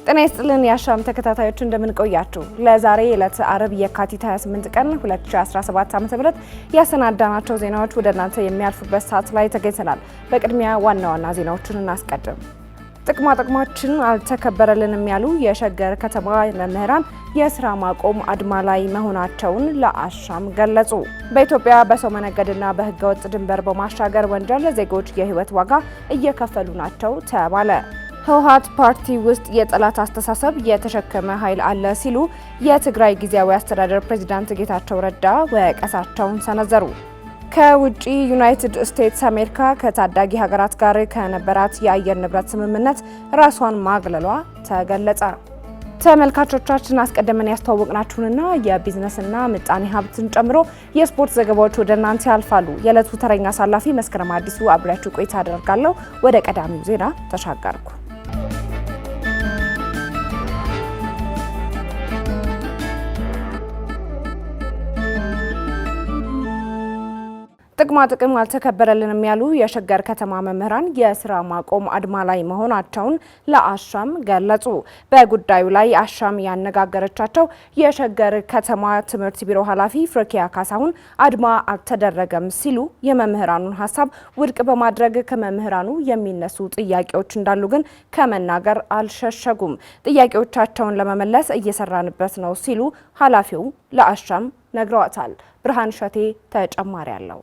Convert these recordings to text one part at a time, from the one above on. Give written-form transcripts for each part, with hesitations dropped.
ጤና ይስጥልን የአሻም ተከታታዮች እንደምን ቆያችሁ። ለዛሬ ዕለት አርብ የካቲት 28 ቀን 2017 ዓ.ም ያሰናዳናቸው ዜናዎች ወደ እናንተ የሚያልፉበት ሰዓት ላይ ተገኝተናል። በቅድሚያ ዋና ዋና ዜናዎችን እናስቀድም። ጥቅማችን አልተከበረልንም ያሉ የሸገር ከተማ መምህራን የስራ ማቆም አድማ ላይ መሆናቸውን ለአሻም ገለጹ። በኢትዮጵያ በሰው መነገድና በህገወጥ ድንበር በማሻገር ወንጀል ዜጎች የህይወት ዋጋ እየከፈሉ ናቸው ተባለ። ህወሓት ፓርቲ ውስጥ የጠላት አስተሳሰብ የተሸከመ ኃይል አለ ሲሉ የትግራይ ጊዜያዊ አስተዳደር ፕሬዝዳንት ጌታቸው ረዳ ወቀሳቸውን ሰነዘሩ። ከውጪ ዩናይትድ ስቴትስ አሜሪካ ከታዳጊ ሀገራት ጋር ከነበራት የአየር ንብረት ስምምነት ራሷን ማግለሏ ተገለጸ። ተመልካቾቻችን አስቀድመን ያስተዋወቅናችሁንና የቢዝነስና ምጣኔ ሀብትን ጨምሮ የስፖርት ዘገባዎች ወደ እናንተ ያልፋሉ። የዕለቱ ተረኛ አሳላፊ መስከረም አዲሱ አብሬያችሁ ቆይታ አደርጋለሁ። ወደ ቀዳሚው ዜና ተሻገርኩ። ጥቅም አልተከበረልንም ያሉ የሸገር ከተማ መምህራን የስራ ማቆም አድማ ላይ መሆናቸውን ለአሻም ገለጹ። በጉዳዩ ላይ አሻም ያነጋገረቻቸው የሸገር ከተማ ትምህርት ቢሮ ኃላፊ ፍርኪያ ካሳሁን አድማ አልተደረገም ሲሉ የመምህራኑን ሀሳብ ውድቅ በማድረግ ከመምህራኑ የሚነሱ ጥያቄዎች እንዳሉ ግን ከመናገር አልሸሸጉም። ጥያቄዎቻቸውን ለመመለስ እየሰራንበት ነው ሲሉ ኃላፊው ለአሻም ነግረዋታል። ብርሃን ሸቴ ተጨማሪ አለው።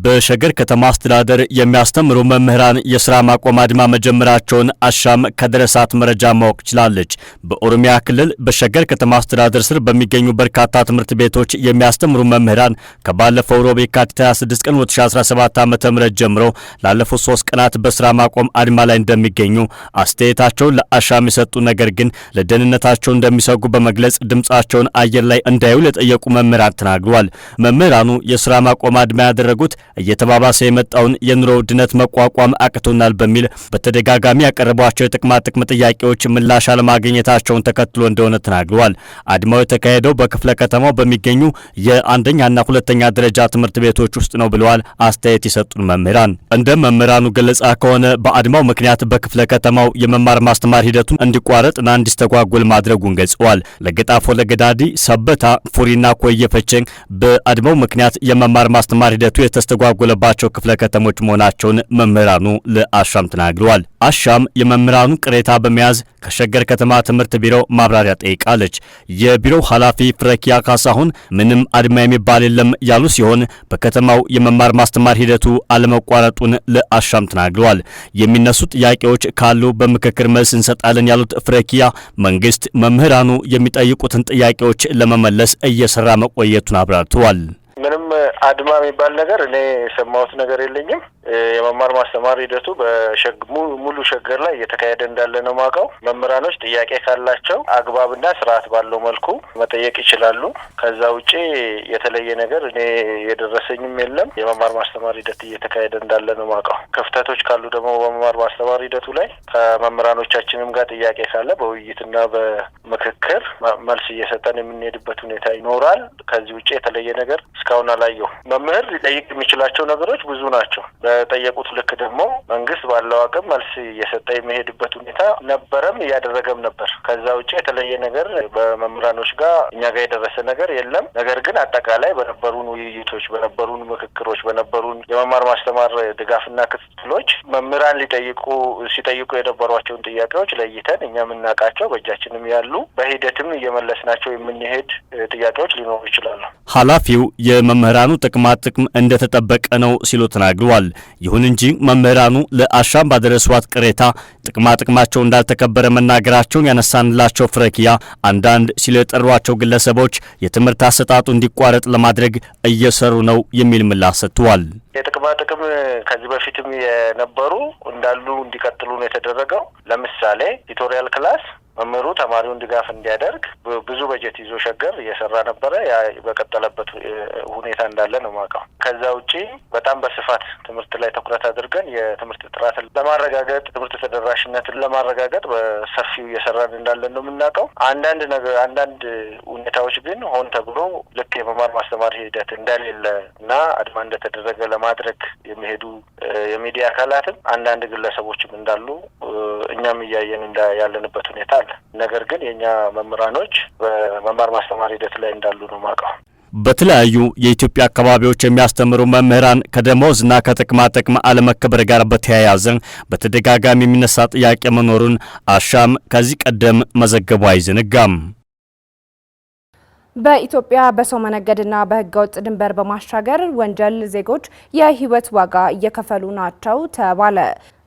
በሸገር ከተማ አስተዳደር የሚያስተምሩ መምህራን የስራ ማቆም አድማ መጀመራቸውን አሻም ከደረሳት መረጃ ማወቅ ችላለች። በኦሮሚያ ክልል በሸገር ከተማ አስተዳደር ስር በሚገኙ በርካታ ትምህርት ቤቶች የሚያስተምሩ መምህራን ከባለፈው ሮብ የካቲት 26 ቀን 2017 ዓ.ም ጀምሮ ላለፉት 3 ቀናት በስራ ማቆም አድማ ላይ እንደሚገኙ አስተያየታቸውን ለአሻም የሰጡ ነገር ግን ለደህንነታቸው እንደሚሰጉ በመግለጽ ድምጻቸውን አየር ላይ እንዳይውል የጠየቁ መምህራን ተናግረዋል። መምህራኑ የስራ ማቆም አድማ ያደረጉት እየተባባሰ የመጣውን የኑሮ ውድነት መቋቋም አቅቶናል በሚል በተደጋጋሚ ያቀረቧቸው የጥቅማ ጥያቄዎች ምላሽ አለማግኘታቸውን ተከትሎ እንደሆነ ተናግረዋል። አድማው የተካሄደው በክፍለ ከተማው በሚገኙ የአንደኛና ሁለተኛ ደረጃ ትምህርት ቤቶች ውስጥ ነው ብለዋል አስተያየት የሰጡን መምህራን። እንደ መምህራኑ ገለጻ ከሆነ በአድማው ምክንያት በክፍለ ከተማው የመማር ማስተማር ሂደቱን እንዲቋረጥና እንዲስተጓጎል ማድረጉን ገልጸዋል። ለገጣፎ፣ ለገዳዲ፣ ሰበታ፣ ፉሪና ኮየፈቼ በአድማው ምክንያት የመማር ማስተማር ሂደቱ የተስተጓጎለባቸው ክፍለ ከተሞች መሆናቸውን መምህራኑ ለአሻም ተናግረዋል። አሻም የመምህራኑ ቅሬታ በመያዝ ከሸገር ከተማ ትምህርት ቢሮ ማብራሪያ ጠይቃለች። የቢሮው ኃላፊ ፍረኪያ ካሳሁን ምንም አድማ የሚባል የለም ያሉ ሲሆን በከተማው የመማር ማስተማር ሂደቱ አለመቋረጡን ለአሻም ተናግረዋል። የሚነሱ ጥያቄዎች ካሉ በምክክር መልስ እንሰጣለን ያሉት ፍረኪያ መንግስት መምህራኑ የሚጠይቁትን ጥያቄዎች ለመመለስ እየሰራ መቆየቱን አብራርተዋል። ምንም አድማ የሚባል ነገር እኔ የሰማሁት ነገር የለኝም። የመማር ማስተማር ሂደቱ ሙሉ ሸገር ላይ እየተካሄደ እንዳለ ነው ማውቀው። መምህራኖች ጥያቄ ካላቸው አግባብና ስርዓት ባለው መልኩ መጠየቅ ይችላሉ። ከዛ ውጪ የተለየ ነገር እኔ የደረሰኝም የለም። የመማር ማስተማር ሂደት እየተካሄደ እንዳለ ነው ማውቀው። ክፍተቶች ካሉ ደግሞ በመማር ማስተማር ሂደቱ ላይ ከመምህራኖቻችንም ጋር ጥያቄ ካለ በውይይትና በምክክር መልስ እየሰጠን የምንሄድበት ሁኔታ ይኖራል። ከዚህ ውጪ የተለየ ነገር እስካሁን አላየሁ። መምህር ሊጠይቅ የሚችላቸው ነገሮች ብዙ ናቸው። በጠየቁት ልክ ደግሞ መንግስት ባለው አቅም መልስ እየሰጠ የሚሄድበት ሁኔታ ነበረም እያደረገም ነበር። ከዛ ውጪ የተለየ ነገር በመምህራኖች ጋር እኛ ጋር የደረሰ ነገር የለም። ነገር ግን አጠቃላይ በነበሩን ውይይቶች፣ በነበሩን ምክክሮች፣ በነበሩን የመማር ማስተማር ድጋፍና ክትትሎች መምህራን ሲጠይቁ የነበሯቸውን ጥያቄዎች ለይተን እኛ የምናውቃቸው በእጃችንም ያሉ በሂደትም እየመለስናቸው የምንሄድ ጥያቄዎች ሊኖሩ ይችላሉ። ኃላፊው የመምህራኑ ጥቅም እንደተጠበቀ ነው ሲሉ ተናግረዋል። ይሁን እንጂ መምህራኑ ለአሻም ባደረሷት ቅሬታ ጥቅማቸው እንዳልተከበረ መናገራቸውን ያነሳንላቸው ፍረኪያ አንዳንድ ሲሉ የጠሯቸው ግለሰቦች የትምህርት አሰጣጡ እንዲቋረጥ ለማድረግ እየሰሩ ነው የሚል ምላሽ ሰጥተዋል። የጥቅም ከዚህ በፊትም የነበሩ እንዳሉ እንዲቀጥሉ ነው የተደረገው። ለምሳሌ ቱቶሪያል ክላስ መምህሩ ተማሪውን ድጋፍ እንዲያደርግ ብዙ በጀት ይዞ ሸገር እየሰራ ነበረ። ያ በቀጠለበት ሁኔታ እንዳለ ነው ማውቀው። ከዛ ውጪ በጣም በስፋት ትምህርት ላይ ትኩረት አድርገን የትምህርት ጥራትን ለማረጋገጥ፣ ትምህርት ተደራሽነትን ለማረጋገጥ በሰፊው እየሰራን እንዳለ ነው የምናውቀው። አንዳንድ ሁኔታዎች ግን ሆን ተብሎ ልክ የመማር ማስተማር ሂደት እንደሌለ እና አድማ እንደተደረገ ለማድረግ የሚሄዱ የሚዲያ አካላትም አንዳንድ ግለሰቦችም እንዳሉ እኛም እያየን ያለንበት ሁኔታ አለ። ነገር ግን የኛ መምህራኖች በመማር ማስተማር ሂደት ላይ እንዳሉ ነው ማቀው። በተለያዩ የኢትዮጵያ አካባቢዎች የሚያስተምሩ መምህራን ከደሞዝና ከጥቅማ ጥቅም አለመከበር ጋር በተያያዘ በተደጋጋሚ የሚነሳ ጥያቄ መኖሩን አሻም ከዚህ ቀደም መዘገቡ አይዘነጋም። በኢትዮጵያ በሰው መነገድና በህገወጥ ድንበር በማሻገር ወንጀል ዜጎች የህይወት ዋጋ እየከፈሉ ናቸው ተባለ።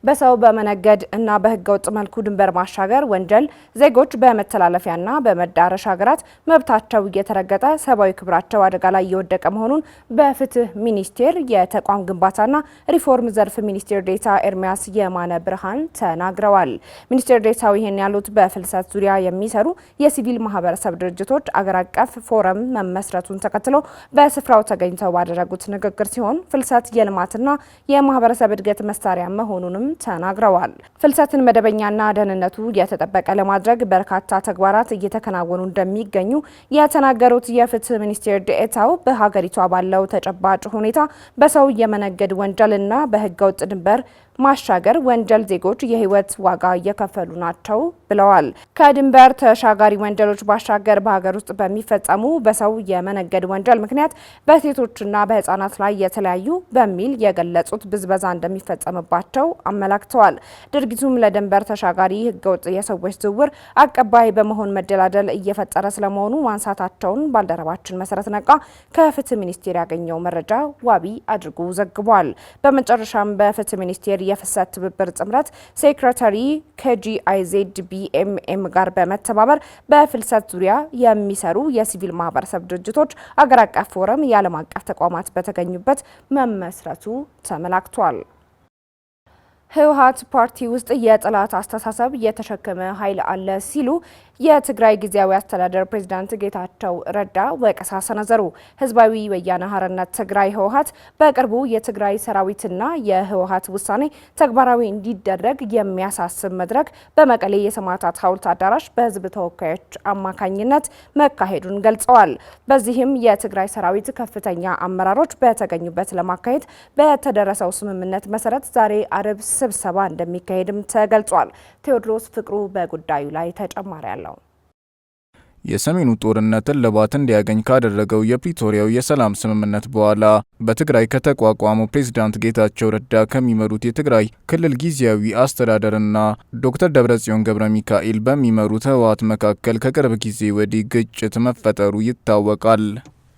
በሰው በመነገድ እና በህገወጥ መልኩ ድንበር ማሻገር ወንጀል ዜጎች በመተላለፊያና በመዳረሻ ሀገራት መብታቸው እየተረገጠ ሰብአዊ ክብራቸው አደጋ ላይ እየወደቀ መሆኑን በፍትህ ሚኒስቴር የተቋም ግንባታና ሪፎርም ዘርፍ ሚኒስቴር ዴኤታ ኤርሚያስ የማነ ብርሃን ተናግረዋል። ሚኒስቴር ዴኤታው ይህን ያሉት በፍልሰት ዙሪያ የሚሰሩ የሲቪል ማህበረሰብ ድርጅቶች አገር አቀፍ ፎረም መመስረቱን ተከትሎ በስፍራው ተገኝተው ባደረጉት ንግግር ሲሆን ፍልሰት የልማትና የማህበረሰብ እድገት መሳሪያ መሆኑንም ተናግረዋል። ፍልሰትን መደበኛና ደህንነቱ የተጠበቀ ለማድረግ በርካታ ተግባራት እየተከናወኑ እንደሚገኙ የተናገሩት የፍትህ ሚኒስቴር ዴኤታው በሀገሪቷ ባለው ተጨባጭ ሁኔታ በሰው የመነገድ ወንጀልና በህገወጥ ድንበር ማሻገር ወንጀል ዜጎች የህይወት ዋጋ እየከፈሉ ናቸው ብለዋል። ከድንበር ተሻጋሪ ወንጀሎች ባሻገር በሀገር ውስጥ በሚፈጸሙ በሰው የመነገድ ወንጀል ምክንያት በሴቶችና በህፃናት ላይ የተለያዩ በሚል የገለጹት ብዝበዛ እንደሚፈጸምባቸው አመላክተዋል። ድርጊቱም ለድንበር ተሻጋሪ ህገወጥ የሰዎች ዝውውር አቀባይ በመሆን መደላደል እየፈጠረ ስለመሆኑ ማንሳታቸውን ባልደረባችን መሰረት ነቃ ከፍትህ ሚኒስቴር ያገኘው መረጃ ዋቢ አድርጎ ዘግቧል። በመጨረሻም በፍትህ ሚኒስቴር የፍሰት ትብብር ጥምረት ሴክሬታሪ ከጂአይዜድ ቢኤምኤም ጋር በመተባበር በፍልሰት ዙሪያ የሚሰሩ የሲቪል ማህበረሰብ ድርጅቶች አገር አቀፍ ፎረም የዓለም አቀፍ ተቋማት በተገኙበት መመስረቱ ተመላክቷል። ህወሓት ፓርቲ ውስጥ የጥላት አስተሳሰብ የተሸከመ ኃይል አለ ሲሉ የትግራይ ጊዜያዊ አስተዳደር ፕሬዝዳንት ጌታቸው ረዳ ወቀሳ ሰነዘሩ። ህዝባዊ ወያነ ሓርነት ትግራይ ህወሓት በቅርቡ የትግራይ ሰራዊትና የህወሓት ውሳኔ ተግባራዊ እንዲደረግ የሚያሳስብ መድረክ በመቀሌ የሰማዕታት ሐውልት አዳራሽ በህዝብ ተወካዮች አማካኝነት መካሄዱን ገልጸዋል። በዚህም የትግራይ ሰራዊት ከፍተኛ አመራሮች በተገኙበት ለማካሄድ በተደረሰው ስምምነት መሰረት ዛሬ አርብ ስብሰባ እንደሚካሄድም ተገልጿል። ቴዎድሮስ ፍቅሩ በጉዳዩ ላይ ተጨማሪ አለው። የሰሜኑ ጦርነት እልባት እንዲያገኝ ካደረገው የፕሪቶሪያው የሰላም ስምምነት በኋላ በትግራይ ከተቋቋመው ፕሬዝዳንት ጌታቸው ረዳ ከሚመሩት የትግራይ ክልል ጊዜያዊ አስተዳደርና ዶክተር ደብረጽዮን ገብረ ሚካኤል በሚመሩት ህወሓት መካከል ከቅርብ ጊዜ ወዲህ ግጭት መፈጠሩ ይታወቃል።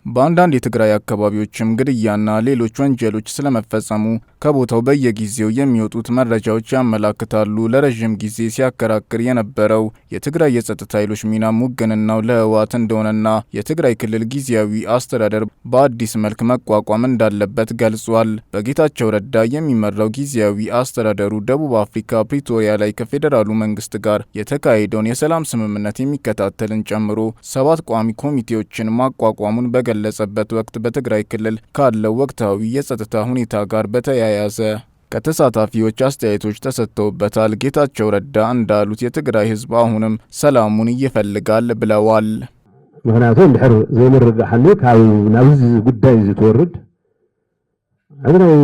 በአንዳንድ የትግራይ አካባቢዎችም ግድያና ሌሎች ወንጀሎች ስለመፈጸሙ ከቦታው በየጊዜው የሚወጡት መረጃዎች ያመላክታሉ። ለረዥም ጊዜ ሲያከራክር የነበረው የትግራይ የጸጥታ ኃይሎች ሚና ውግንናው ለህወሓት እንደሆነና የትግራይ ክልል ጊዜያዊ አስተዳደር በአዲስ መልክ መቋቋም እንዳለበት ገልጿል። በጌታቸው ረዳ የሚመራው ጊዜያዊ አስተዳደሩ ደቡብ አፍሪካ ፕሪቶሪያ ላይ ከፌዴራሉ መንግስት ጋር የተካሄደውን የሰላም ስምምነት የሚከታተልን ጨምሮ 7 ቋሚ ኮሚቴዎችን ማቋቋሙን በገለጸበት ወቅት በትግራይ ክልል ካለው ወቅታዊ የጸጥታ ሁኔታ ጋር በተያያዘ ከተሳታፊዎች አስተያየቶች ተሰጥተውበታል። ጌታቸው ረዳ እንዳሉት የትግራይ ህዝብ አሁንም ሰላሙን ይፈልጋል ብለዋል። ምክንያቱም ድሕር ዘይምርግሓኒ ካብ ናብዚ ጉዳይ ዝተወርድ አድራይ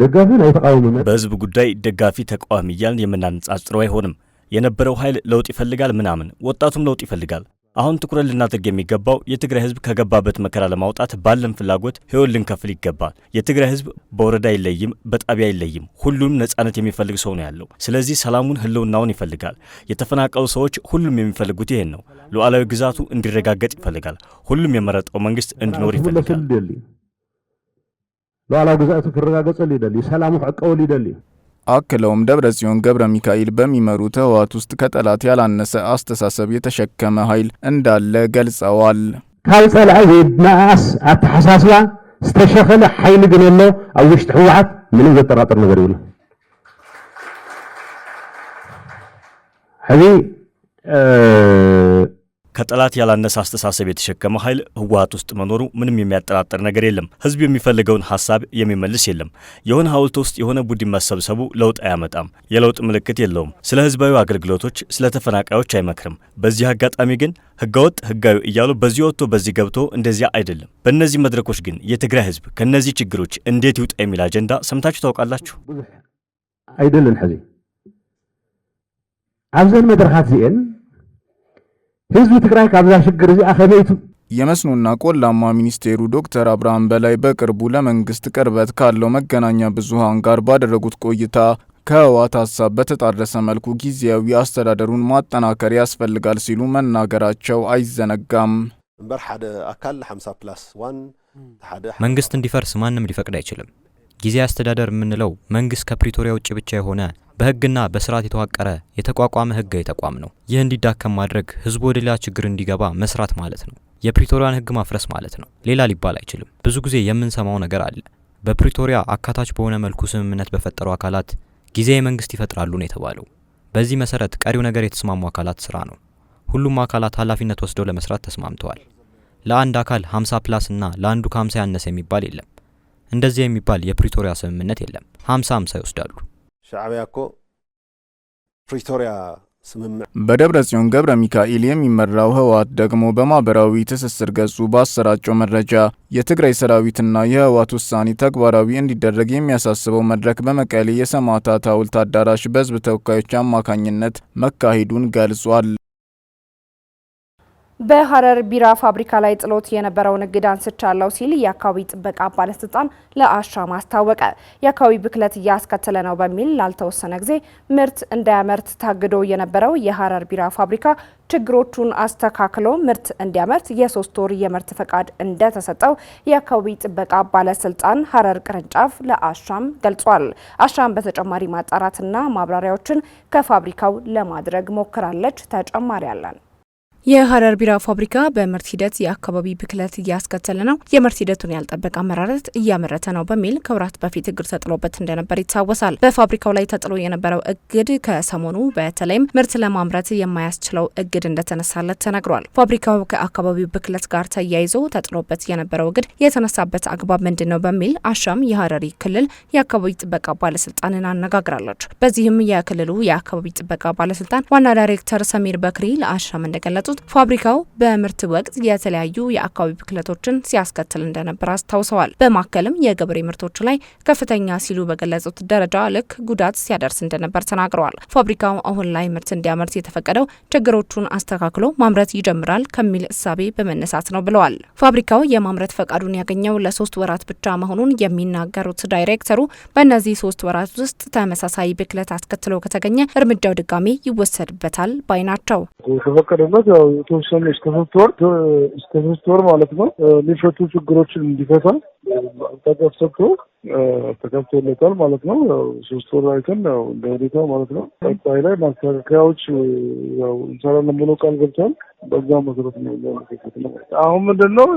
ደጋፊ ናይ ተቃዋሚ በህዝብ ጉዳይ ደጋፊ ተቃዋሚ እያልን የምናነጻጽረው አይሆንም። የነበረው ኃይል ለውጥ ይፈልጋል ምናምን፣ ወጣቱም ለውጥ ይፈልጋል። አሁን ትኩረት ልናደርግ የሚገባው የትግራይ ህዝብ ከገባበት መከራ ለማውጣት ባለን ፍላጎት ህይወት ልንከፍል ይገባል። የትግራይ ህዝብ በወረዳ አይለይም፣ በጣቢያ አይለይም። ሁሉም ነጻነት የሚፈልግ ሰው ነው ያለው። ስለዚህ ሰላሙን ህልውናውን ይፈልጋል። የተፈናቀሉ ሰዎች ሁሉም የሚፈልጉት ይሄን ነው። ሉዓላዊ ግዛቱ እንዲረጋገጥ ይፈልጋል። ሁሉም የመረጠው መንግስት እንዲኖር ይፈልጋል። ሉዓላዊ ግዛቱ ክረጋገጽ ይደሊ፣ ሰላሙ ክዕቀበል ይደሊ። አክለውም ደብረጽዮን ገብረ ሚካኤል በሚመሩት ህወሓት ውስጥ ከጠላት ያላነሰ አስተሳሰብ የተሸከመ ኃይል እንዳለ ገልጸዋል። ካብ ጸልዐ ዘይናኣስ አተሓሳስባ ዝተሸኸለ ኃይል ግን ኣሎ ኣብ ውሽጢ ህወሓት ምንም ዘጠራጥር ነገር የብሉ። ሕዚ ከጠላት ያላነሰ አስተሳሰብ የተሸከመ ኃይል ህወሓት ውስጥ መኖሩ ምንም የሚያጠራጥር ነገር የለም። ህዝብ የሚፈልገውን ሀሳብ የሚመልስ የለም። የሆነ ሐውልት ውስጥ የሆነ ቡድን መሰብሰቡ ለውጥ አያመጣም። የለውጥ ምልክት የለውም። ስለ ህዝባዊ አገልግሎቶች፣ ስለ ተፈናቃዮች አይመክርም። በዚህ አጋጣሚ ግን ህገወጥ ህጋዊ እያሉ በዚህ ወጥቶ በዚህ ገብቶ እንደዚያ አይደለም። በእነዚህ መድረኮች ግን የትግራይ ህዝብ ከነዚህ ችግሮች እንዴት ይውጣ የሚል አጀንዳ ሰምታችሁ ታውቃላችሁ? አይደለም ሐዚ አብዘን መድረካት ዚን ህዝብ ትግራይ ካብዛ ሽግር እዚ አኸመይቱ የመስኖና ቆላማ ሚኒስቴሩ ዶክተር አብርሃም በላይ በቅርቡ ለመንግስት ቅርበት ካለው መገናኛ ብዙሃን ጋር ባደረጉት ቆይታ ከህወሓት ሀሳብ በተጣረሰ መልኩ ጊዜያዊ አስተዳደሩን ማጠናከር ያስፈልጋል ሲሉ መናገራቸው አይዘነጋም። መንግስት እንዲፈርስ ማንም ሊፈቅድ አይችልም። ጊዜያዊ አስተዳደር የምንለው መንግስት ከፕሪቶሪያ ውጭ ብቻ የሆነ በህግና በስርዓት የተዋቀረ የተቋቋመ ህጋዊ ተቋም ነው። ይህ እንዲዳከም ማድረግ ህዝቡ ወደ ሌላ ችግር እንዲገባ መስራት ማለት ነው። የፕሪቶሪያን ህግ ማፍረስ ማለት ነው። ሌላ ሊባል አይችልም። ብዙ ጊዜ የምንሰማው ነገር አለ። በፕሪቶሪያ አካታች በሆነ መልኩ ስምምነት በፈጠሩ አካላት ጊዜያዊ መንግስት ይፈጥራሉ ነው የተባለው። በዚህ መሰረት ቀሪው ነገር የተስማሙ አካላት ስራ ነው። ሁሉም አካላት ኃላፊነት ወስደው ለመስራት ተስማምተዋል። ለአንድ አካል 50+ እና ለአንዱ ከ50 ያነሰ የሚባል የለም። እንደዚህ የሚባል የፕሪቶሪያ ስምምነት የለም። 50-50 ይወስዳሉ። ሻዕቢያኮ ፕሪቶሪያ ስምምነት በደብረ ጽዮን ገብረ ሚካኤል የሚመራው ህወሓት ደግሞ በማህበራዊ ትስስር ገጹ ባሰራጨው መረጃ የትግራይ ሰራዊትና የህወሓት ውሳኔ ተግባራዊ እንዲደረግ የሚያሳስበው መድረክ በመቀሌ የሰማዕታት ሐውልት አዳራሽ በህዝብ ተወካዮች አማካኝነት መካሄዱን ገልጿል። በሐረር ቢራ ፋብሪካ ላይ ጥሎት የነበረውን እግድ አንስቻለሁ ሲል የአካባቢ ጥበቃ ባለስልጣን ለአሻም አስታወቀ። የአካባቢ ብክለት እያስከተለ ነው በሚል ላልተወሰነ ጊዜ ምርት እንዳያመርት ታግዶ የነበረው የሐረር ቢራ ፋብሪካ ችግሮቹን አስተካክሎ ምርት እንዲያመርት የ3 ወር የምርት ፈቃድ እንደተሰጠው የአካባቢ ጥበቃ ባለስልጣን ሐረር ቅርንጫፍ ለአሻም ገልጿል። አሻም በተጨማሪ ማጣራትና ማብራሪያዎችን ከፋብሪካው ለማድረግ ሞክራለች። ተጨማሪ አለን። የሐረር ቢራ ፋብሪካ በምርት ሂደት የአካባቢ ብክለት እያስከተለ ነው፣ የምርት ሂደቱን ያልጠበቀ አመራረት እያመረተ ነው በሚል ከወራት በፊት እግድ ተጥሎበት እንደነበር ይታወሳል። በፋብሪካው ላይ ተጥሎ የነበረው እግድ ከሰሞኑ በተለይም ምርት ለማምረት የማያስችለው እግድ እንደተነሳለት ተነግሯል። ፋብሪካው ከአካባቢው ብክለት ጋር ተያይዞ ተጥሎበት የነበረው እግድ የተነሳበት አግባብ ምንድን ነው በሚል አሻም የሐረሪ ክልል የአካባቢ ጥበቃ ባለስልጣንን አነጋግራለች። በዚህም የክልሉ የአካባቢ ጥበቃ ባለስልጣን ዋና ዳይሬክተር ሰሚር በክሪ ለአሻም እንደገለጹ ፋብሪካው በምርት ወቅት የተለያዩ የአካባቢ ብክለቶችን ሲያስከትል እንደነበር አስታውሰዋል። በማከልም የገበሬ ምርቶች ላይ ከፍተኛ ሲሉ በገለጹት ደረጃ ልክ ጉዳት ሲያደርስ እንደነበር ተናግረዋል። ፋብሪካው አሁን ላይ ምርት እንዲያመርት የተፈቀደው ችግሮቹን አስተካክሎ ማምረት ይጀምራል ከሚል እሳቤ በመነሳት ነው ብለዋል። ፋብሪካው የማምረት ፈቃዱን ያገኘው ለ3 ወራት ብቻ መሆኑን የሚናገሩት ዳይሬክተሩ በእነዚህ 3 ወራት ውስጥ ተመሳሳይ ብክለት አስከትሎ ከተገኘ እርምጃው ድጋሚ ይወሰድበታል ባይ ናቸው። የተወሰነ እስከ 3 ወር ማለት ነው ሊፈቱ ችግሮችን እንዲፈታ ተከፍቶ ተከፍቶለታል ማለት ነው። 3 ወር አይተን ነው እንደ ሁኔታው ማለት ነው። ቀጣይ ላይ ማስተካከያዎች ያው እንሰራለን ብሎ ቃል ገብቷል። በዛ መሰረት ነው ያለው። አሁን ምንድነው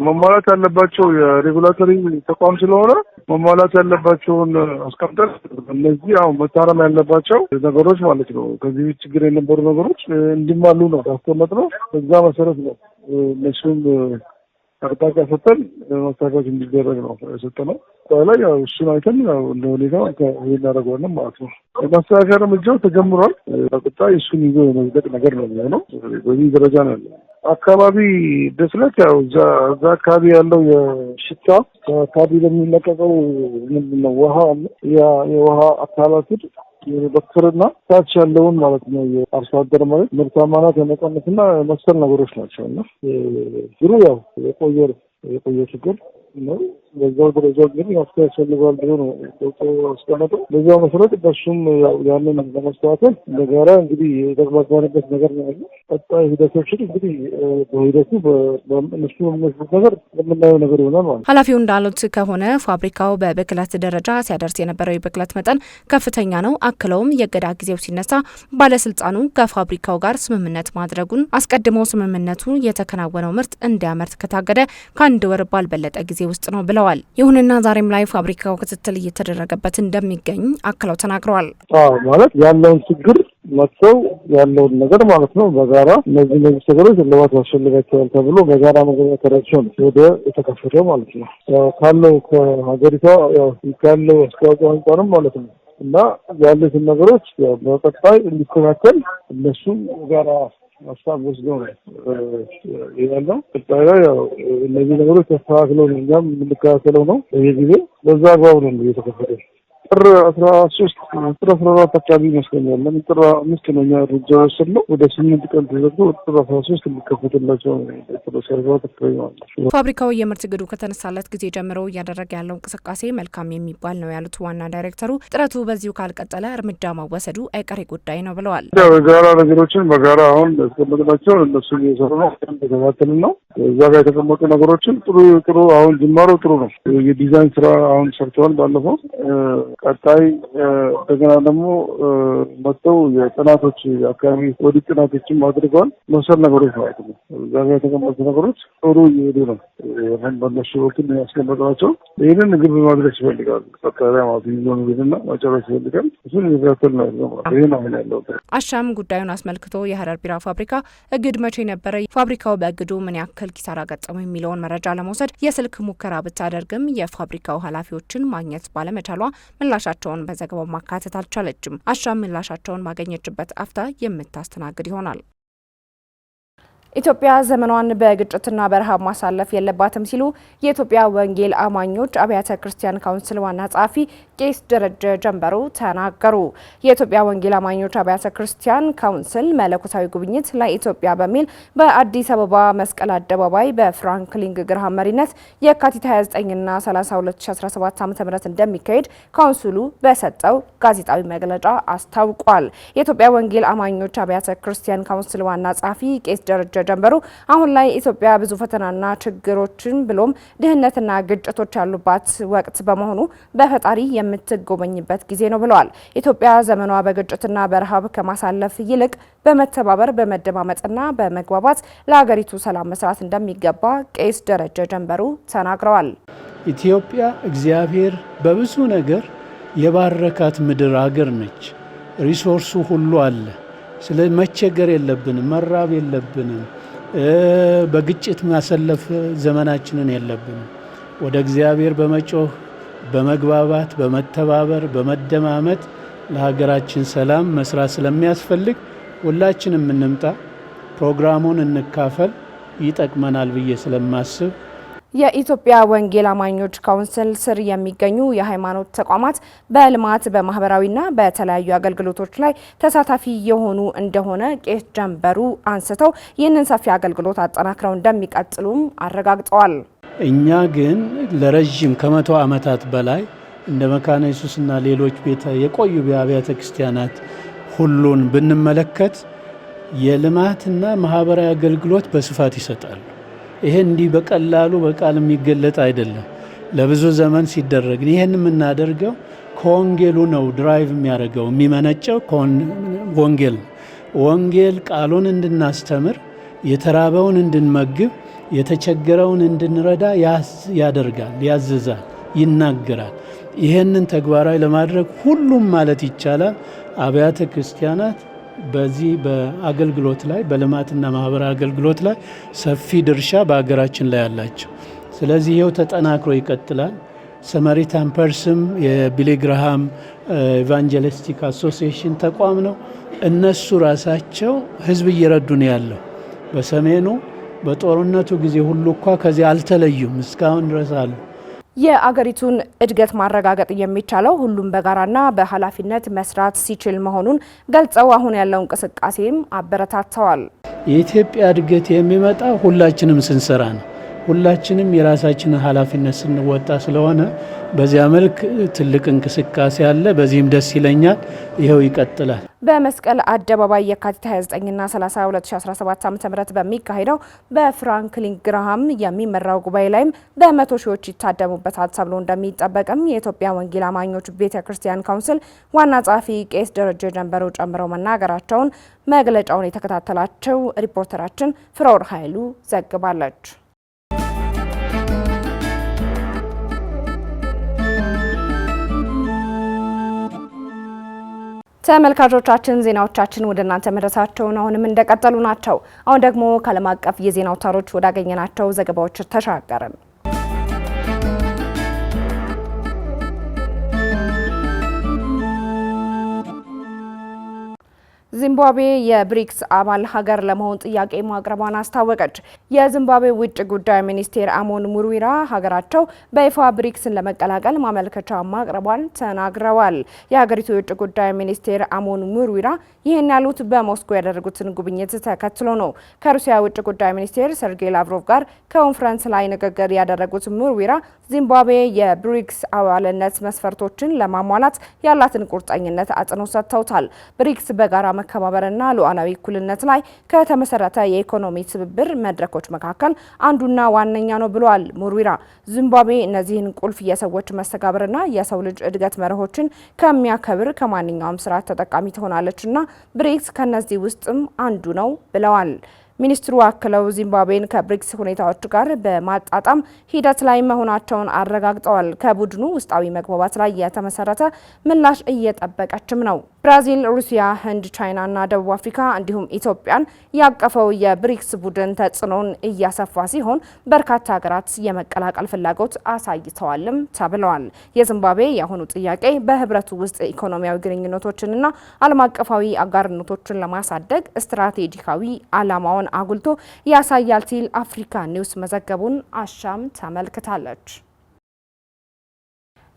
መሟላት ያለባቸው የሬጉላቶሪ ተቋም ስለሆነ መሟላት ያለባቸውን አስቀምጠን እነዚህ አሁን መታረም ያለባቸው ነገሮች ማለት ነው ከዚህ ችግር የነበሩ ነገሮች እንዲሟሉ ነው ያስቀመጥነው። በዛ መሰረት ነው እነሱም አቅጣጫ ሰጥተን ማስተካከል እንዲደረግ ነው የሰጠነው። ላይ ያው እሱን አይተን ያው እንደ ሁኔታው እናደርገዋለን ማለት ነው። ማስተካከያ እርምጃው ተጀምሯል። ቀጣይ እሱን ይዞ የመዝለቅ ነገር ነው የሚሆነው። በዚህ ደረጃ ነው ያለው። አካባቢ ብክለት ያው እዛ አካባቢ ያለው የሽታ ከአካባቢ ለሚለቀቀው ምንድነው ውሃ አለ። የውሃ አካላትን የዶክተርና ታች ያለውን ማለት ነው የአርሶ አደር ማለት ምርታማነት የመቀነስና መሰል ነገሮች ናቸው እና ግሩ ያው የቆየ ችግር ነው። በዛው ደረጃ ግን ያስፈልጋል ብሎ ነው ያስቀመጠው። በዛው መሰረት በሱም ያንን ለማስተካከል እንደጋራ እንግዲህ የተግባባንበት ነገር ነው ያለው። ቀጣይ ሂደቶችን እንግዲህ በሂደቱ በእነሱ የሚመስሉት ነገር የምናየው ነገር ይሆናል ማለት ነው። ኃላፊው እንዳሉት ከሆነ ፋብሪካው በብክለት ደረጃ ሲያደርስ የነበረው የብክለት መጠን ከፍተኛ ነው። አክለውም የእገዳ ጊዜው ሲነሳ ባለስልጣኑ ከፋብሪካው ጋር ስምምነት ማድረጉን አስቀድሞ ስምምነቱ የተከናወነው ምርት እንዲያመርት ከታገደ ከ1 ወር ባልበለጠ ጊዜ ውስጥ ነው ብለዋል። ይሁንና ዛሬም ላይ ፋብሪካው ክትትል እየተደረገበት እንደሚገኝ አክለው ተናግረዋል። ማለት ያለውን ችግር መጥተው ያለውን ነገር ማለት ነው በጋራ እነዚህ ነገሮች እልባት ያስፈልጋቸዋል ተብሎ በጋራ መግባባት ተደርሶ ነው ወደ የተከፈተው ማለት ነው። ካለው ከሀገሪቷ ካለው አስተዋጽኦ አንጻርም ማለት ነው እና ያሉትን ነገሮች በቀጣይ እንዲስተካከል እነሱ ጋራ ሀሳብ ወስደው ነው ያለው። ቀጣይ ላይ እነዚህ ነገሮች ተስተካክለው እኛም የምንከታተለው ነው። በየጊዜ በዛ አግባብ ነው የተከፈተው። ጥር 13 ጥር 14 አካባቢ ይመስለኛል። ለምን ጥር 5 ነው እርምጃ ወሰድነው። ወደ 8 ቀን ተዘግቶ ጥር 13 እንዲከፈትላቸው ፋብሪካው የምርት ግዱ ከተነሳለት ጊዜ ጀምሮ እያደረገ ያለው እንቅስቃሴ መልካም የሚባል ነው ያሉት ዋና ዳይሬክተሩ ጥረቱ በዚሁ ካልቀጠለ እርምጃ መወሰዱ አይቀሬ ጉዳይ ነው ብለዋል። በጋራ ነገሮችን በጋራ አሁን ያስቀመጥናቸው እነሱ እየሰሩ ነው፣ ተከታተልን ነው። እዛ ጋር የተቀመጡ ነገሮችን ጥሩ አሁን ጅማሮ ጥሩ ነው። የዲዛይን ስራ አሁን ሰርተዋል ባለፈው። ቀጣይ እንደገና ደግሞ መጥተው የጥናቶች አካባቢ ወዲህ ጥናቶችም አድርገዋል። መሰል ነገሮች ማለት ነው። እዛ ጋር የተቀመጡ ነገሮች ጥሩ እየሄዱ ነው። በነሱ ወቅት ያስቀመጥናቸው ይህንን ግብ ማድረስ ይፈልጋሉ። ቀጣይ ላይ ማለት ይዞን ሄድና መጨረስ ይፈልጋል። እሱን እየተከታተል ነው ያለው ማለት ይህ ነው ያለው። አሻም ጉዳዩን አስመልክቶ የሀረር ቢራ ፋብሪካ እግድ መቼ ነበረ፣ ፋብሪካው በእግዱ ምን ያክል ኪሳራ ገጠመው የሚለውን መረጃ ለመውሰድ የስልክ ሙከራ ብታደርግም የፋብሪካው ኃላፊዎችን ማግኘት ባለመቻሏ ምላሻቸውን በዘገባው ማካተት አልቻለችም። አሻም ምላሻቸውን ባገኘችበት አፍታ የምታስተናግድ ይሆናል። ኢትዮጵያ ዘመኗን በግጭትና በረሃብ ማሳለፍ የለባትም ሲሉ የኢትዮጵያ ወንጌል አማኞች አብያተ ክርስቲያን ካውንስል ዋና ጸሐፊ ቄስ ደረጀ ጀንበሩ ተናገሩ። የኢትዮጵያ ወንጌል አማኞች አብያተ ክርስቲያን ካውንስል መለኮታዊ ጉብኝት ለኢትዮጵያ በሚል በአዲስ አበባ መስቀል አደባባይ በፍራንክሊን ግርሃም መሪነት የካቲት 29ና 30 2017 ዓ.ም እንደሚካሄድ ካውንስሉ በሰጠው ጋዜጣዊ መግለጫ አስታውቋል። የኢትዮጵያ ወንጌል አማኞች አብያተ ክርስቲያን ካውንስል ዋና ጸሐፊ ቄስ ደረጀ ጀንበሩ አሁን ላይ ኢትዮጵያ ብዙ ፈተናና ችግሮችን ብሎም ድህነትና ግጭቶች ያሉባት ወቅት በመሆኑ በፈጣሪ የምትጎበኝበት ጊዜ ነው ብለዋል። ኢትዮጵያ ዘመኗ በግጭትና በረሃብ ከማሳለፍ ይልቅ በመተባበር በመደማመጥና በመግባባት ለሀገሪቱ ሰላም መስራት እንደሚገባ ቄስ ደረጀ ጀንበሩ ተናግረዋል። ኢትዮጵያ እግዚአብሔር በብዙ ነገር የባረካት ምድር ሀገር ነች። ሪሶርሱ ሁሉ አለ። ስለ መቸገር የለብንም፣ መራብ የለብንም፣ በግጭት ማሰለፍ ዘመናችንን የለብንም። ወደ እግዚአብሔር በመጮህ በመግባባት በመተባበር በመደማመጥ ለሀገራችን ሰላም መስራት ስለሚያስፈልግ ሁላችንም እንምጣ፣ ፕሮግራሙን እንካፈል፣ ይጠቅመናል ብዬ ስለማስብ የኢትዮጵያ ወንጌል አማኞች ካውንስል ስር የሚገኙ የሃይማኖት ተቋማት በልማት በማህበራዊና በተለያዩ አገልግሎቶች ላይ ተሳታፊ የሆኑ እንደሆነ ቄስ ጀንበሩ አንስተው ይህንን ሰፊ አገልግሎት አጠናክረው እንደሚቀጥሉም አረጋግጠዋል። እኛ ግን ለረጅም ከ100 ዓመታት በላይ እንደ መካነ ኢየሱስና ሌሎች የቆዩ አብያተ ክርስቲያናት ሁሉን ብንመለከት የልማትና ማህበራዊ አገልግሎት በስፋት ይሰጣሉ። ይሄ እንዲህ በቀላሉ በቃል የሚገለጥ አይደለም። ለብዙ ዘመን ሲደረግ ይሄን የምናደርገው ከወንጌሉ ነው። ድራይቭ የሚያደርገው የሚመነጨው ወንጌል ወንጌል ቃሉን እንድናስተምር፣ የተራበውን እንድንመግብ፣ የተቸገረውን እንድንረዳ ያደርጋል፣ ያዝዛል፣ ይናገራል። ይሄንን ተግባራዊ ለማድረግ ሁሉም ማለት ይቻላል አብያተ ክርስቲያናት በዚህ በአገልግሎት ላይ በልማትና ማህበራዊ አገልግሎት ላይ ሰፊ ድርሻ በሀገራችን ላይ ያላቸው። ስለዚህ ይኸው ተጠናክሮ ይቀጥላል። ሰማሪታን ፐርስም የቢሊ ግርሃም ኢቫንጀሊስቲክ አሶሲዬሽን ተቋም ነው። እነሱ ራሳቸው ህዝብ እየረዱ ነው ያለው። በሰሜኑ በጦርነቱ ጊዜ ሁሉ እንኳ ከዚህ አልተለዩም፣ እስካሁን ድረስ አሉ። የአገሪቱን እድገት ማረጋገጥ የሚቻለው ሁሉም በጋራና በኃላፊነት መስራት ሲችል መሆኑን ገልጸው አሁን ያለው እንቅስቃሴም አበረታተዋል። የኢትዮጵያ እድገት የሚመጣ ሁላችንም ስንሰራ ነው። ሁላችንም የራሳችንን ኃላፊነት ስንወጣ ስለሆነ በዚያ መልክ ትልቅ እንቅስቃሴ አለ። በዚህም ደስ ይለኛል። ይኸው ይቀጥላል። በመስቀል አደባባይ የካቲት 29ና 30 2017 ዓ.ም በሚካሄደው በፍራንክሊን ግርሃም የሚመራው ጉባኤ ላይም በመቶ ሺዎች ይታደሙበታል ተብሎ እንደሚጠበቅም የኢትዮጵያ ወንጌል አማኞች ቤተ ክርስቲያን ካውንስል ዋና ጸሐፊ ቄስ ደረጀ ጀንበሩ ጨምረው መናገራቸውን መግለጫውን የተከታተላቸው ሪፖርተራችን ፍሮር ኃይሉ ዘግባለች። ተመልካቾቻችን ዜናዎቻችን ወደ እናንተ መድረሳቸውን አሁንም እንደቀጠሉ ናቸው። አሁን ደግሞ ከዓለም አቀፍ የዜና አውታሮች ወዳገኘናቸው ዘገባዎች ተሻገርን። ዚምባብዌ የብሪክስ አባል ሀገር ለመሆን ጥያቄ ማቅረቧን አስታወቀች። የዚምባብዌ ውጭ ጉዳይ ሚኒስቴር አሞን ሙሩዊራ ሀገራቸው በይፋ ብሪክስን ለመቀላቀል ማመልከቻ ማቅረቧን ተናግረዋል። የሀገሪቱ የውጭ ጉዳይ ሚኒስቴር አሞን ሙሩዊራ ይህን ያሉት በሞስኮ ያደረጉትን ጉብኝት ተከትሎ ነው። ከሩሲያ ውጭ ጉዳይ ሚኒስቴር ሰርጌይ ላቭሮቭ ጋር ኮንፈረንስ ላይ ንግግር ያደረጉት ሙሩዊራ ዚምባብዌ የብሪክስ አባልነት መስፈርቶችን ለማሟላት ያላትን ቁርጠኝነት አጽንኦት ሰጥተውታል። ብሪክስ በጋራ መከባበርና ሉዓላዊ እኩልነት ላይ ከተመሰረተ የኢኮኖሚ ትብብር መድረኮች መካከል አንዱና ዋነኛ ነው ብለዋል ሙሩዊራ። ዚምባብዌ እነዚህን ቁልፍ የሰዎች መስተጋብርና የሰው ልጅ እድገት መርሆችን ከሚያከብር ከማንኛውም ስርዓት ተጠቃሚ ትሆናለችና ብሪክስ ከነዚህ ውስጥም አንዱ ነው ብለዋል። ሚኒስትሩ አክለው ዚምባብዌን ከብሪክስ ሁኔታዎች ጋር በማጣጣም ሂደት ላይ መሆናቸውን አረጋግጠዋል። ከቡድኑ ውስጣዊ መግባባት ላይ የተመሰረተ ምላሽ እየጠበቀችም ነው። ብራዚል፣ ሩሲያ፣ ህንድ፣ ቻይናና ደቡብ አፍሪካ እንዲሁም ኢትዮጵያን ያቀፈው የብሪክስ ቡድን ተጽዕኖን እያሰፋ ሲሆን በርካታ ሀገራት የመቀላቀል ፍላጎት አሳይተዋልም ተብለዋል። የዚምባብዌ የአሁኑ ጥያቄ በህብረቱ ውስጥ ኢኮኖሚያዊ ግንኙነቶችንና ዓለም አቀፋዊ አጋርነቶችን ለማሳደግ ስትራቴጂካዊ ዓላማውን አጉልቶ ያሳያል ሲል አፍሪካ ኒውስ መዘገቡን አሻም ተመልክታለች።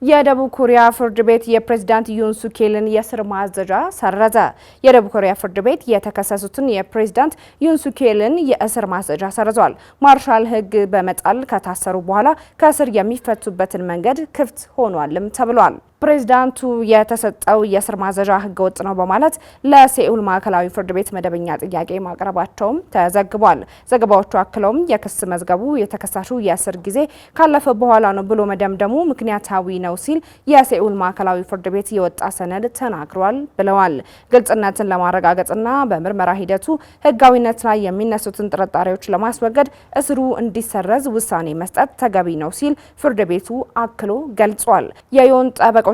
የደቡብ ኮሪያ ፍርድ ቤት የፕሬዝዳንት ዩን ሱኬልን የእስር ማዘዣ ሰረዘ። የደቡብ ኮሪያ ፍርድ ቤት የተከሰሱትን የፕሬዝዳንት ዩን ሱኬልን የእስር ማዘዣ ሰርዟል። ማርሻል ህግ በመጣል ከታሰሩ በኋላ ከእስር የሚፈቱበትን መንገድ ክፍት ሆኗልም ተብሏል። ፕሬዝዳንቱ የተሰጠው የእስር ማዘዣ ህገወጥ ነው በማለት ለሴኡል ማዕከላዊ ፍርድ ቤት መደበኛ ጥያቄ ማቅረባቸውም ተዘግቧል። ዘገባዎቹ አክለውም የክስ መዝገቡ የተከሳሹ የእስር ጊዜ ካለፈ በኋላ ነው ብሎ መደምደሙ ምክንያታዊ ነው ሲል የሴኡል ማዕከላዊ ፍርድ ቤት የወጣ ሰነድ ተናግሯል ብለዋል። ግልጽነትን ለማረጋገጥና በምርመራ ሂደቱ ህጋዊነት ላይ የሚነሱትን ጥርጣሬዎች ለማስወገድ እስሩ እንዲሰረዝ ውሳኔ መስጠት ተገቢ ነው ሲል ፍርድ ቤቱ አክሎ ገልጿል። የዮን ጠበቆችና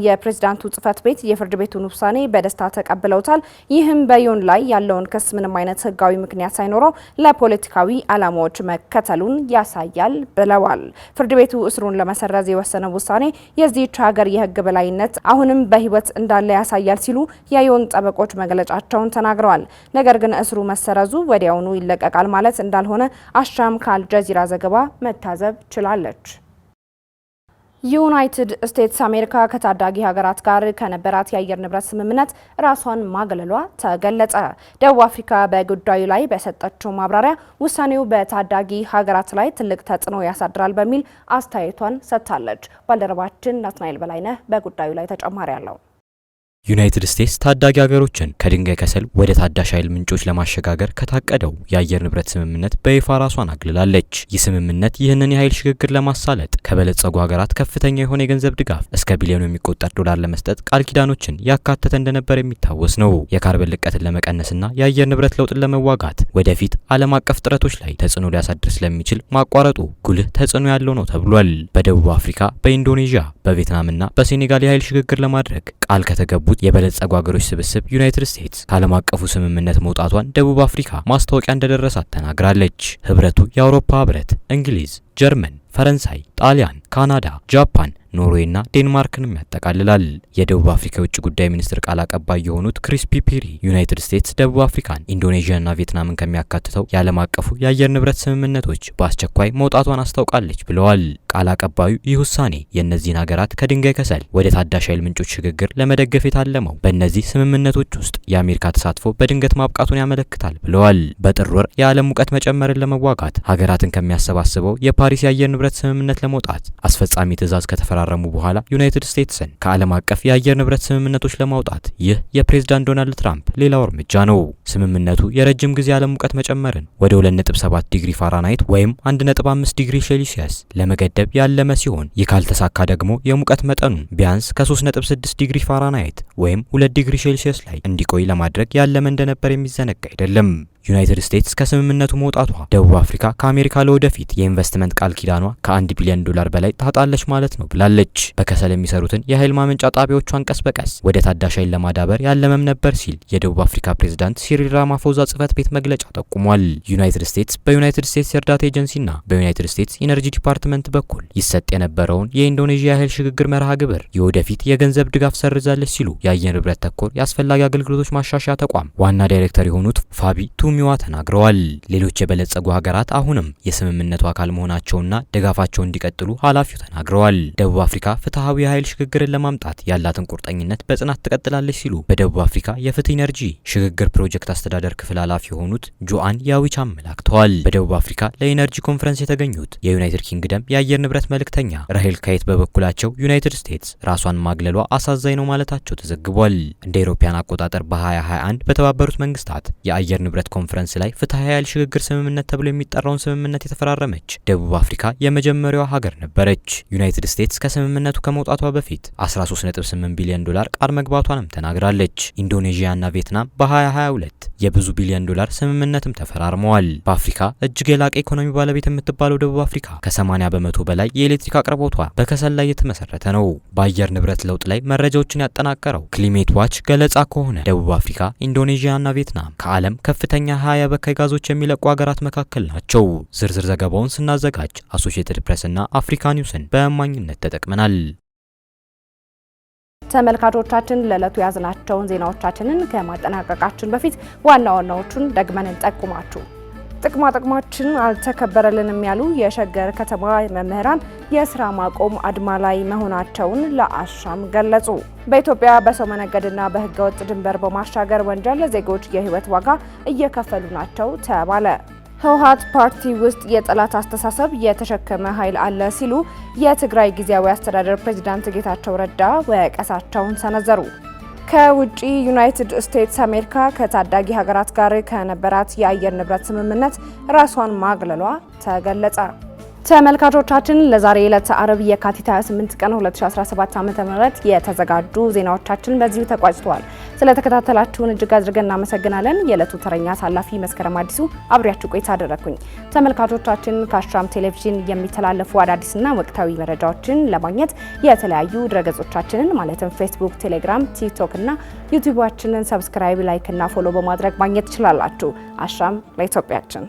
የፕሬዝዳንቱ ጽህፈት ቤት የፍርድ ቤቱን ውሳኔ በደስታ ተቀብለውታል። ይህም በዮን ላይ ያለውን ክስ ምንም አይነት ህጋዊ ምክንያት ሳይኖረው ለፖለቲካዊ ዓላማዎች መከተሉን ያሳያል ብለዋል። ፍርድ ቤቱ እስሩን ለመሰረዝ የወሰነው ውሳኔ የዚህች ሀገር የህግ በላይነት አሁንም በህይወት እንዳለ ያሳያል ሲሉ የዮን ጠበቆች መግለጫቸውን ተናግረዋል። ነገር ግን እስሩ መሰረዙ ወዲያውኑ ይለቀቃል ማለት እንዳልሆነ አሻም ከአልጀዚራ ዘገባ መታዘብ ችላለች። ዩናይትድ ስቴትስ አሜሪካ ከታዳጊ ሀገራት ጋር ከነበራት የአየር ንብረት ስምምነት ራሷን ማግለሏ ተገለጸ። ደቡብ አፍሪካ በጉዳዩ ላይ በሰጠችው ማብራሪያ ውሳኔው በታዳጊ ሀገራት ላይ ትልቅ ተጽዕኖ ያሳድራል በሚል አስተያየቷን ሰጥታለች። ባልደረባችን ናትናኤል በላይነህ በጉዳዩ ላይ ተጨማሪ አለው። ዩናይትድ ስቴትስ ታዳጊ ሀገሮችን ከድንጋይ ከሰል ወደ ታዳሽ ኃይል ምንጮች ለማሸጋገር ከታቀደው የአየር ንብረት ስምምነት በይፋ ራሷን አግልላለች። ይህ ስምምነት ይህንን የኃይል ሽግግር ለማሳለጥ ከበለጸጉ ሀገራት ከፍተኛ የሆነ የገንዘብ ድጋፍ እስከ ቢሊዮን የሚቆጠር ዶላር ለመስጠት ቃል ኪዳኖችን ያካተተ እንደነበር የሚታወስ ነው። የካርበን ልቀትን ለመቀነስና የአየር ንብረት ለውጥን ለመዋጋት ወደፊት ዓለም አቀፍ ጥረቶች ላይ ተጽዕኖ ሊያሳድር ስለሚችል ማቋረጡ ጉልህ ተጽዕኖ ያለው ነው ተብሏል። በደቡብ አፍሪካ፣ በኢንዶኔዥያ፣ በቪየትናምና በሴኔጋል የኃይል ሽግግር ለማድረግ ቃል ከተገቡ የበለጸጉ ሀገሮች ስብስብ ዩናይትድ ስቴትስ ከዓለም አቀፉ ስምምነት መውጣቷን ደቡብ አፍሪካ ማስታወቂያ እንደደረሳት ተናግራለች። ህብረቱ የአውሮፓ ህብረት፣ እንግሊዝ፣ ጀርመን፣ ፈረንሳይ፣ ጣሊያን፣ ካናዳ፣ ጃፓን፣ ኖርዌይና ዴንማርክንም ያጠቃልላል። የደቡብ አፍሪካ የውጭ ጉዳይ ሚኒስትር ቃል አቀባይ የሆኑት ክሪስ ፒፒሪ ዩናይትድ ስቴትስ ደቡብ አፍሪካን፣ ኢንዶኔዥያና ቪየትናምን ከሚያካትተው የዓለም አቀፉ የአየር ንብረት ስምምነቶች በአስቸኳይ መውጣቷን አስታውቃለች ብለዋል። ቃል አቀባዩ ይህ ውሳኔ የእነዚህን ሀገራት ከድንጋይ ከሰል ወደ ታዳሽ ኃይል ምንጮች ሽግግር ለመደገፍ የታለመው በእነዚህ ስምምነቶች ውስጥ የአሜሪካ ተሳትፎ በድንገት ማብቃቱን ያመለክታል ብለዋል። በጥር ወር የዓለም ሙቀት መጨመርን ለመዋጋት ሀገራትን ከሚያሰባስበው የፓሪስ የአየር ንብረት ስምምነት ለመውጣት አስፈጻሚ ትዕዛዝ ከተፈራረሙ በኋላ ዩናይትድ ስቴትስን ከዓለም አቀፍ የአየር ንብረት ስምምነቶች ለማውጣት ይህ የፕሬዝዳንት ዶናልድ ትራምፕ ሌላው እርምጃ ነው። ስምምነቱ የረጅም ጊዜ ዓለም ሙቀት መጨመርን ወደ 2.7 ዲግሪ ፋራናይት ወይም 1.5 ዲግሪ ሴልሲየስ ለመገደብ ያለመ ሲሆን ይህ ካልተሳካ ደግሞ የሙቀት መጠኑን ቢያንስ ከ3.6 ዲግሪ ፋራናይት ወይም 2 ዲግሪ ሴልሲየስ ላይ እንዲቆይ ለማድረግ ያለመ እንደነበር የሚዘነጋ አይደለም። ዩናይትድ ስቴትስ ከስምምነቱ መውጣቷ ደቡብ አፍሪካ ከአሜሪካ ለወደፊት የኢንቨስትመንት ቃል ኪዳኗ ከ1 ቢሊዮን ዶላር በላይ ታጣለች ማለት ነው ብላለች። በከሰል የሚሰሩትን የኃይል ማመንጫ ጣቢያዎቿን ቀስ በቀስ ወደ ታዳሽ ኃይል ለማዳበር ያለመም ነበር ሲል የደቡብ አፍሪካ ፕሬዝዳንት ሲሪል ራማፎዛ ጽህፈት ቤት መግለጫ ጠቁሟል። ዩናይትድ ስቴትስ በዩናይትድ ስቴትስ የእርዳታ ኤጀንሲና በዩናይትድ ስቴትስ ኢነርጂ ዲፓርትመንት በኩል ይሰጥ የነበረውን የኢንዶኔዥያ ኃይል ሽግግር መርሃ ግብር የወደፊት የገንዘብ ድጋፍ ሰርዛለች ሲሉ የአየር ንብረት ተኮር የአስፈላጊ አገልግሎቶች ማሻሻያ ተቋም ዋና ዳይሬክተር የሆኑት ፋቢ ቱሚዋ ተናግረዋል። ሌሎች የበለጸጉ ሀገራት አሁንም የስምምነቱ አካል መሆናቸውና ድጋፋቸውን እንዲቀጥሉ ኃላፊው ተናግረዋል። ደቡብ አፍሪካ ፍትሃዊ የኃይል ሽግግርን ለማምጣት ያላትን ቁርጠኝነት በጽናት ትቀጥላለች ሲሉ በደቡብ አፍሪካ የፍትህ ኢነርጂ ሽግግር ፕሮጀክት አስተዳደር ክፍል ኃላፊ የሆኑት ጆአን ያዊቻ አመላክተዋል። በደቡብ አፍሪካ ለኢነርጂ ኮንፈረንስ የተገኙት የዩናይትድ ኪንግደም የአየር ንብረት መልእክተኛ ራሄል ካይት በበኩላቸው ዩናይትድ ስቴትስ ራሷን ማግለሏ አሳዛኝ ነው ማለታቸው ተዘግቧል። እንደ አውሮፓውያን አቆጣጠር በ2021 በተባበሩት መንግስታት የአየር ንብረት ኮንፈረንስ ላይ ፍትሃዊ የኃይል ሽግግር ስምምነት ተብሎ የሚጠራውን ስምምነት የተፈራረመች ደቡብ አፍሪካ የመጀመሪያዋ ሀገር ነበረች። ዩናይትድ ስቴትስ ከስምምነቱ ከመውጣቷ በፊት 13.8 ቢሊዮን ዶላር ቃል መግባቷንም ተናግራለች። ኢንዶኔዥያና ቪየትናም በ2022 የብዙ ቢሊዮን ዶላር ስምምነትም ተፈራርመዋል። በአፍሪካ እጅግ የላቀ ኢኮኖሚ ባለቤት የምትባለው ደቡብ አፍሪካ ከ80 በመቶ በላይ የኤሌክትሪክ አቅርቦቷ በከሰል ላይ የተመሰረተ ነው። በአየር ንብረት ለውጥ ላይ መረጃዎችን ያጠናቀረው ክሊሜት ዋች ገለጻ ከሆነ ደቡብ አፍሪካ፣ ኢንዶኔዥያና ቪየትናም ከዓለም ከፍተኛ 20 በካይ ጋዞች የሚለቁ ሀገራት መካከል ናቸው። ዝርዝር ዘገባውን ስናዘጋጅ አሶሺየትድ ፕሬስ እና አፍሪካ ኒውስን በእማኝነት ተጠቅመናል። ተመልካቾቻችን ለዕለቱ ያዝናቸውን ዜናዎቻችንን ከማጠናቀቃችን በፊት ዋና ዋናዎቹን ደግመን እንጠቁማችሁ። ጥቅማችን አልተከበረልንም ያሉ የሸገር ከተማ መምህራን የስራ ማቆም አድማ ላይ መሆናቸውን ለአሻም ገለጹ። በኢትዮጵያ በሰው መነገድና በህገወጥ ድንበር በማሻገር ወንጀል ዜጎች የህይወት ዋጋ እየከፈሉ ናቸው ተባለ። ህወሓት ፓርቲ ውስጥ የጠላት አስተሳሰብ የተሸከመ ኃይል አለ ሲሉ የትግራይ ጊዜያዊ አስተዳደር ፕሬዝዳንት ጌታቸው ረዳ ወቀሳቸውን ሰነዘሩ። ከውጪ ዩናይትድ ስቴትስ አሜሪካ ከታዳጊ ሀገራት ጋር ከነበራት የአየር ንብረት ስምምነት ራሷን ማግለሏ ተገለጸ። ተመልካቾቻችን ለዛሬ ዕለት አርብ የካቲት 28 ቀን 2017 ዓ.ም የተዘጋጁ ዜናዎቻችን በዚሁ ተቋጭተዋል። ስለተከታተላችሁን እጅግ አድርገን እናመሰግናለን። የዕለቱ ተረኛ አሳላፊ መስከረም አዲሱ አብሬያችሁ ቆይታ አደረኩኝ። ተመልካቾቻችን ከአሻም ቴሌቪዥን የሚተላለፉ አዳዲስና ወቅታዊ መረጃዎችን ለማግኘት የተለያዩ ድረገጾቻችንን ማለትም ፌስቡክ፣ ቴሌግራም፣ ቲክቶክ እና ዩቲዩባችንን ሰብስክራይብ፣ ላይክ እና ፎሎ በማድረግ ማግኘት ትችላላችሁ። አሻም ለኢትዮጵያችን